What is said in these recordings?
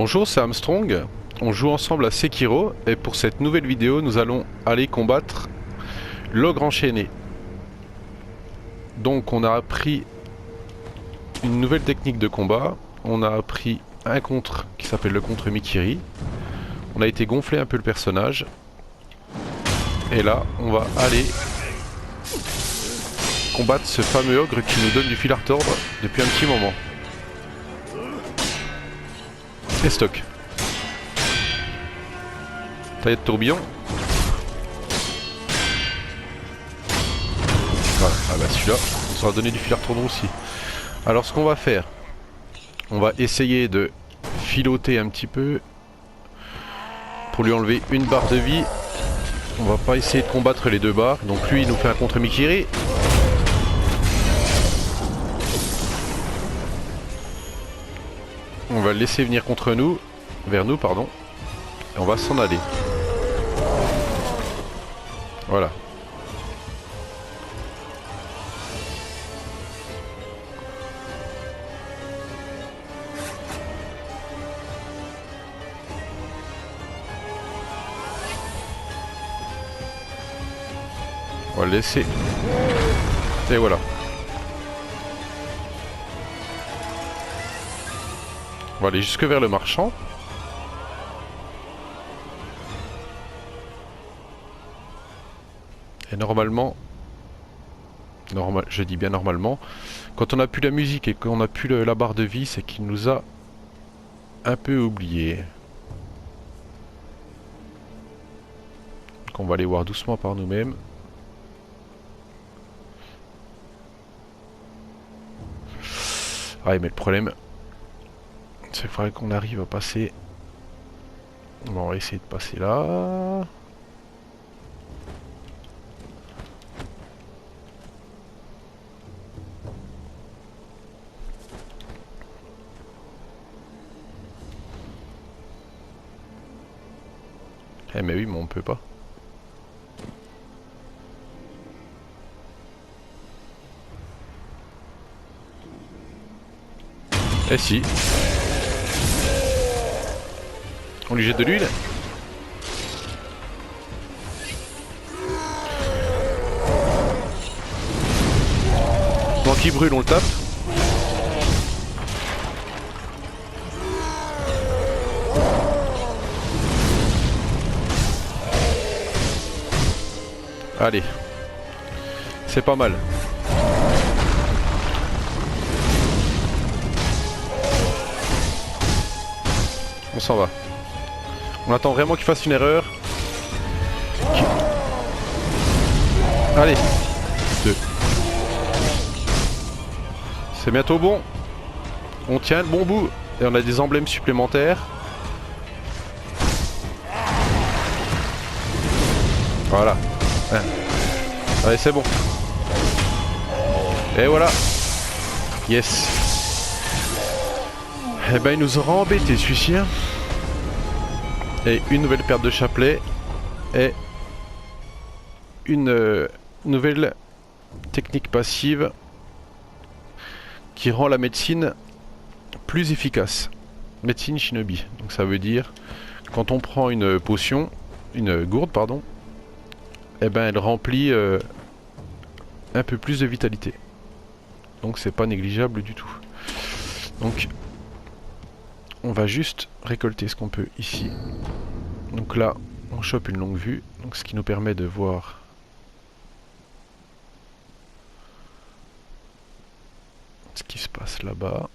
Bonjour, c'est Armstrong. On joue ensemble à Sekiro et pour cette nouvelle vidéo, nous allons aller combattre l'ogre enchaîné. Donc on a appris une nouvelle technique de combat. On a appris un contre qui s'appelle le contre Mikiri. On a été gonfler un peu le personnage. Et là, on va aller combattre ce fameux ogre qui nous donne du fil à retordre depuis un petit moment. Et stock. Taille de tourbillon. Voilà, ah bah celui-là, on va donner du fil à retordre aussi. Alors ce qu'on va faire, on va essayer de filoter un petit peu pour lui enlever une barre de vie. On va pas essayer de combattre les deux barres. Donc lui il nous fait un contre Mikiri. On va le laisser venir contre nous, vers nous pardon. Et on va s'en aller. Voilà. On va le laisser. Et voilà. On va aller jusque vers le marchand. Et normalement, je dis bien normalement, quand on a plus la musique et qu'on a plus la barre de vie, c'est qu'il nous a un peu oublié. Donc on va aller voir doucement par nous-mêmes. Ah mais le problème, c'est qu'il faudrait qu'on arrive à passer. Bon, on va essayer de passer là. Eh mais oui, mais on peut pas. Eh si. On lui jette de l'huile. Pendant qu'il brûle, on le tape. Allez. C'est pas mal. On s'en va. On attend vraiment qu'il fasse une erreur. Allez. 2. C'est bientôt bon. On tient le bon bout. Et on a des emblèmes supplémentaires. Voilà. Allez, c'est bon. Et voilà. Yes. Eh ben, il nous aura embêté celui-ci. Hein. Et une nouvelle perte de chapelet. Et une nouvelle technique passive qui rend la médecine plus efficace. Médecine shinobi. Donc ça veut dire quand on prend une potion, une gourde pardon, eh ben elle remplit un peu plus de vitalité. Donc c'est pas négligeable du tout. Donc on va juste récolter ce qu'on peut ici. Donc là on chope une longue vue, donc ce qui nous permet de voir ce qui se passe là-bas.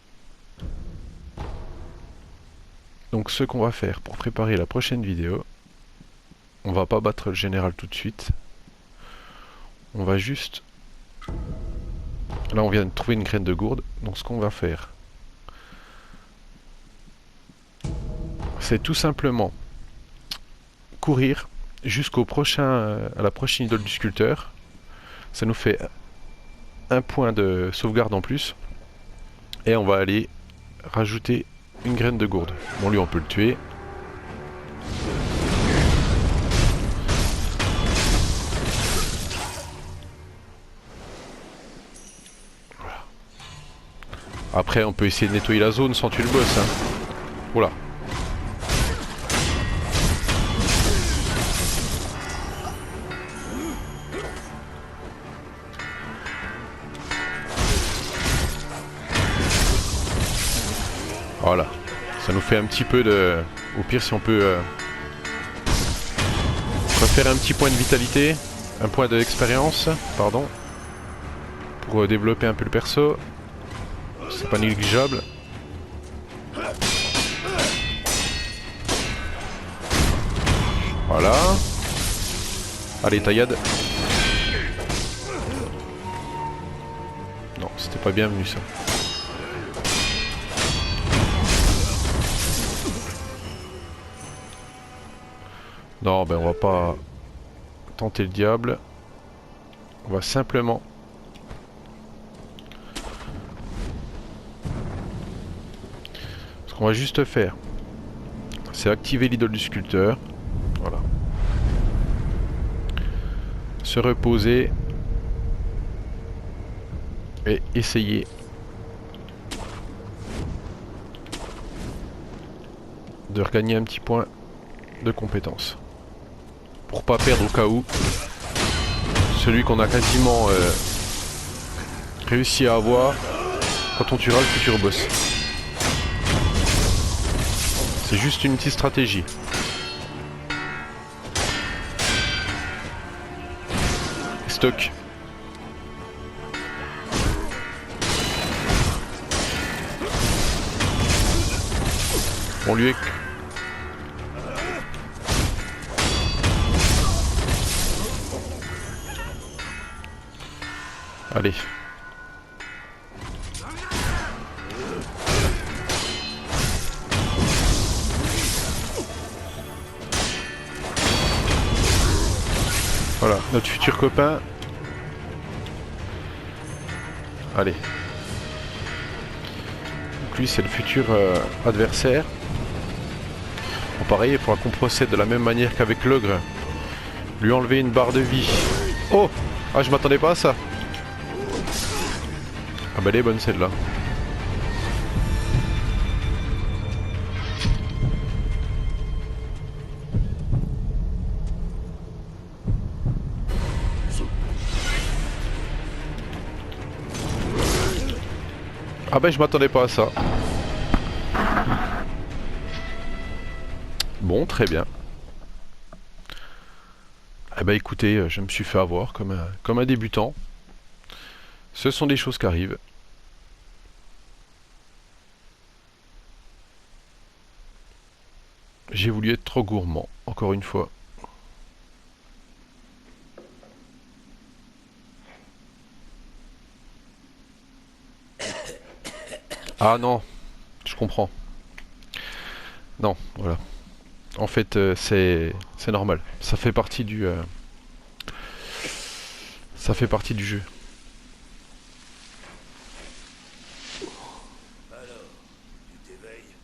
Donc ce qu'on va faire pour préparer la prochaine vidéo, on va pas battre le général tout de suite. On va juste... Là on vient de trouver une graine de gourde. Donc ce qu'on va faire, c'est tout simplement courir jusqu'au prochain, à la prochaine idole du sculpteur. Ça nous fait un point de sauvegarde en plus. Et on va aller rajouter une graine de gourde. Bon lui on peut le tuer. Après on peut essayer de nettoyer la zone sans tuer le boss hein. Oula. Voilà. Ça nous fait un petit peu de... Au pire, si on peut refaire un petit point de vitalité, un point d'expérience, pardon, pour développer un peu le perso. C'est pas négligeable. Voilà. Allez, taillade. Non, c'était pas bienvenu ça. Non, ben on va pas tenter le diable. On va simplement... Ce qu'on va juste faire, c'est activer l'idole du sculpteur. Voilà. Se reposer. Et essayer de regagner un petit point de compétence. Pour pas perdre au cas où celui qu'on a quasiment réussi à avoir quand on tuera le futur boss. C'est juste une petite stratégie. Stock. On lui est... Allez. Voilà, notre futur copain. Allez. Donc lui c'est le futur adversaire. Bon, pareil, il faudra qu'on procède de la même manière qu'avec l'ogre. Lui enlever une barre de vie. Oh! Ah, je m'attendais pas à ça. Ah bah elle est bonne celle-là. Ah bah je m'attendais pas à ça. Bon, très bien. Eh bah écoutez, je me suis fait avoir comme un débutant. Ce sont des choses qui arrivent. J'ai voulu être trop gourmand, encore une fois. Ah non, je comprends. Non, voilà. En fait, c'est normal. Ça fait partie du jeu. Alors, tu t'éveilles?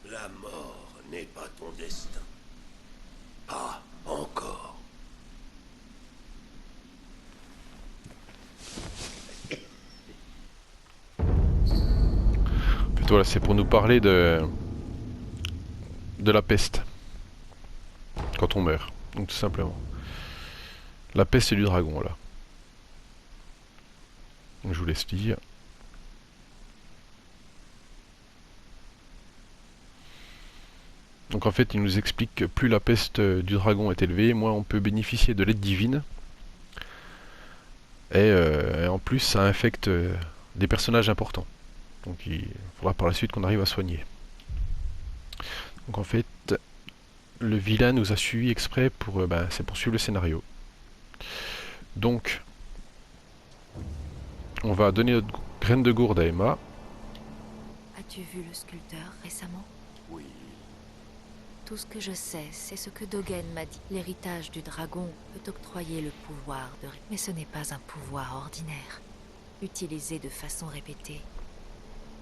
La mort n'est pas ton destin. Pas encore. En fait, voilà, c'est pour nous parler de la peste. Quand on meurt. Donc tout simplement. La peste du dragon, là. Je vous laisse lire. Donc en fait, il nous explique que plus la peste du dragon est élevée, moins on peut bénéficier de l'aide divine. Et en plus, ça infecte des personnages importants. Donc il faudra par la suite qu'on arrive à soigner. Donc en fait, le vilain nous a suivi exprès pour c'est pour suivre le scénario. Donc, on va donner notre graine de gourde à Emma. As-tu vu le sculpteur récemment? Oui. Tout ce que je sais, c'est ce que Dogen m'a dit. L'héritage du dragon peut octroyer le pouvoir de... Mais ce n'est pas un pouvoir ordinaire. Utilisé de façon répétée,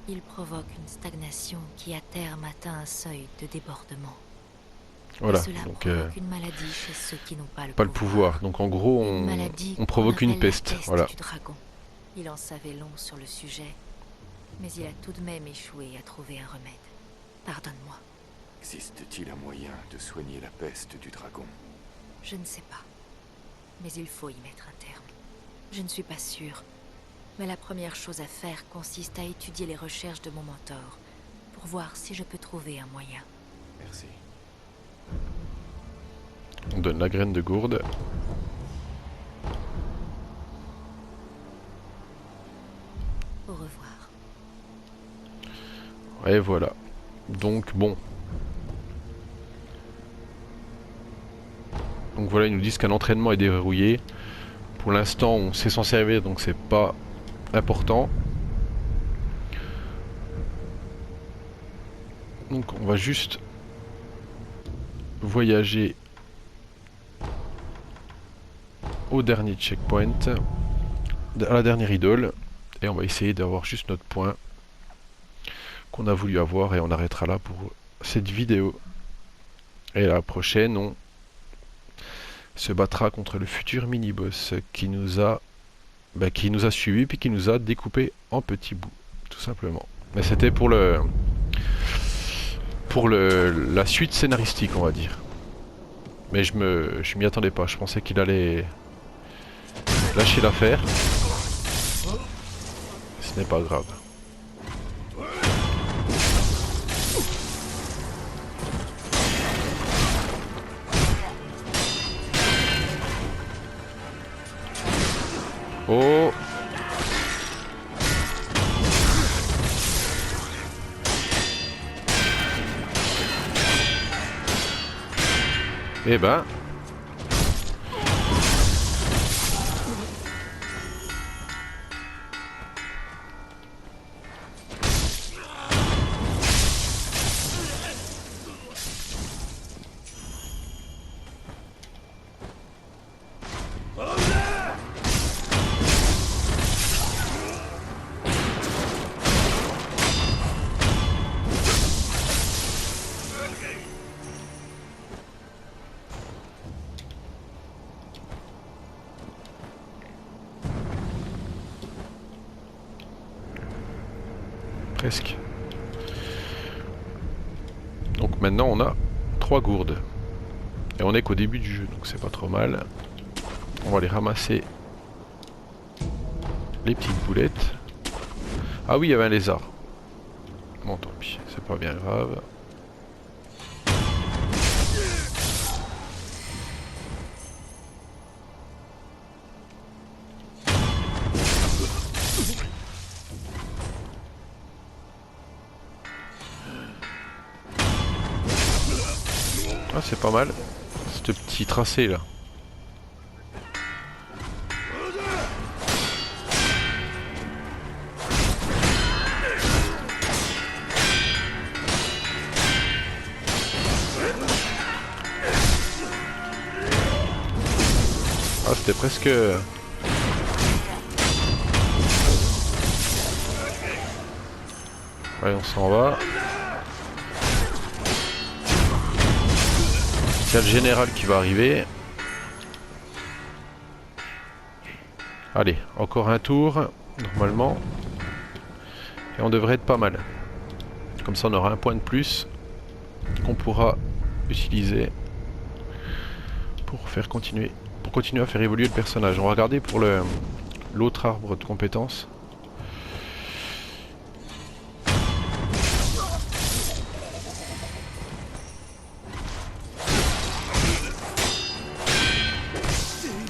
il provoque une stagnation qui à terme atteint un seuil de débordement. Voilà, Et cela donc provoque une maladie chez ceux qui n'ont pas le pas le pouvoir. Donc en gros, on provoque une peste. Voilà. Du dragon. Il en savait long sur le sujet, mais il a tout de même échoué à trouver un remède. Pardonne-moi. Existe-t-il un moyen de soigner la peste du dragon? Je ne sais pas, mais il faut y mettre un terme. Je ne suis pas sûre. Mais la première chose à faire consiste à étudier les recherches de mon mentor, pour voir si je peux trouver un moyen. Merci. On donne la graine de gourde. Au revoir. Et voilà. Donc bon. Donc voilà, ils nous disent qu'un entraînement est déverrouillé. Pour l'instant, on sait s'en servir, donc c'est pas important. Donc on va juste voyager au dernier checkpoint, à la dernière idole, et on va essayer d'avoir juste notre point qu'on a voulu avoir, et on arrêtera là pour cette vidéo. Et la prochaine, on se battra contre le futur mini-boss qui nous a suivi puis qui nous a découpé en petits bouts, tout simplement. Mais c'était pour la suite scénaristique, on va dire. Mais je m'y attendais pas, je pensais qu'il allait lâcher l'affaire. Ce n'est pas grave. Oh! Eh ben... presque. Donc maintenant on a 3 gourdes. Et on est qu'au début du jeu, donc c'est pas trop mal. On va aller ramasser les petites boulettes. Ah oui, il y avait un lézard. Bon, tant pis, c'est pas bien grave. Ah, c'est pas mal, ce petit tracé là. Ah, c'était presque... Allez, on s'en va. Il y a le général qui va arriver. Allez, encore un tour, normalement. Et on devrait être pas mal. Comme ça, on aura un point de plus qu'on pourra utiliser pour continuer à faire évoluer le personnage. On va regarder pour l'autre arbre de compétences.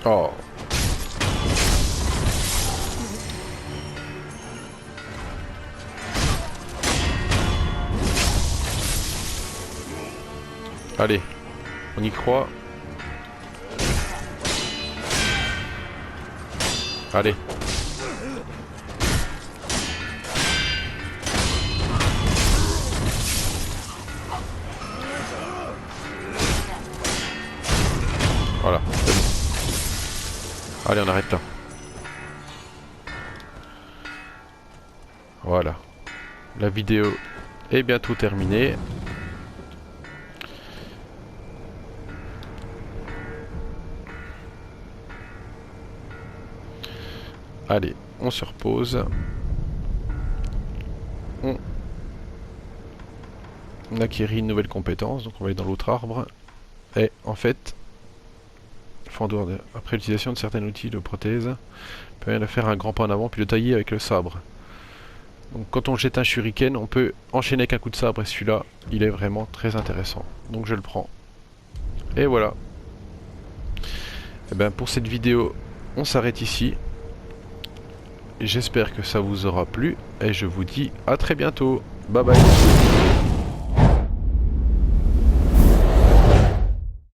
Oh. Allez, on y croit. Allez. Voilà, c'est bon. Allez, on arrête là. Voilà. La vidéo est bientôt terminée. Allez, on se repose. On acquérit une nouvelle compétence, donc on va aller dans l'autre arbre. Et en fait, Après l'utilisation de certains outils de prothèse, permet de faire un grand pas en avant puis de tailler avec le sabre. Donc quand on jette un shuriken, on peut enchaîner avec un coup de sabre et celui-là, il est vraiment très intéressant. Donc je le prends. Et voilà. Et ben pour cette vidéo, on s'arrête ici. J'espère que ça vous aura plu et je vous dis à très bientôt. Bye bye.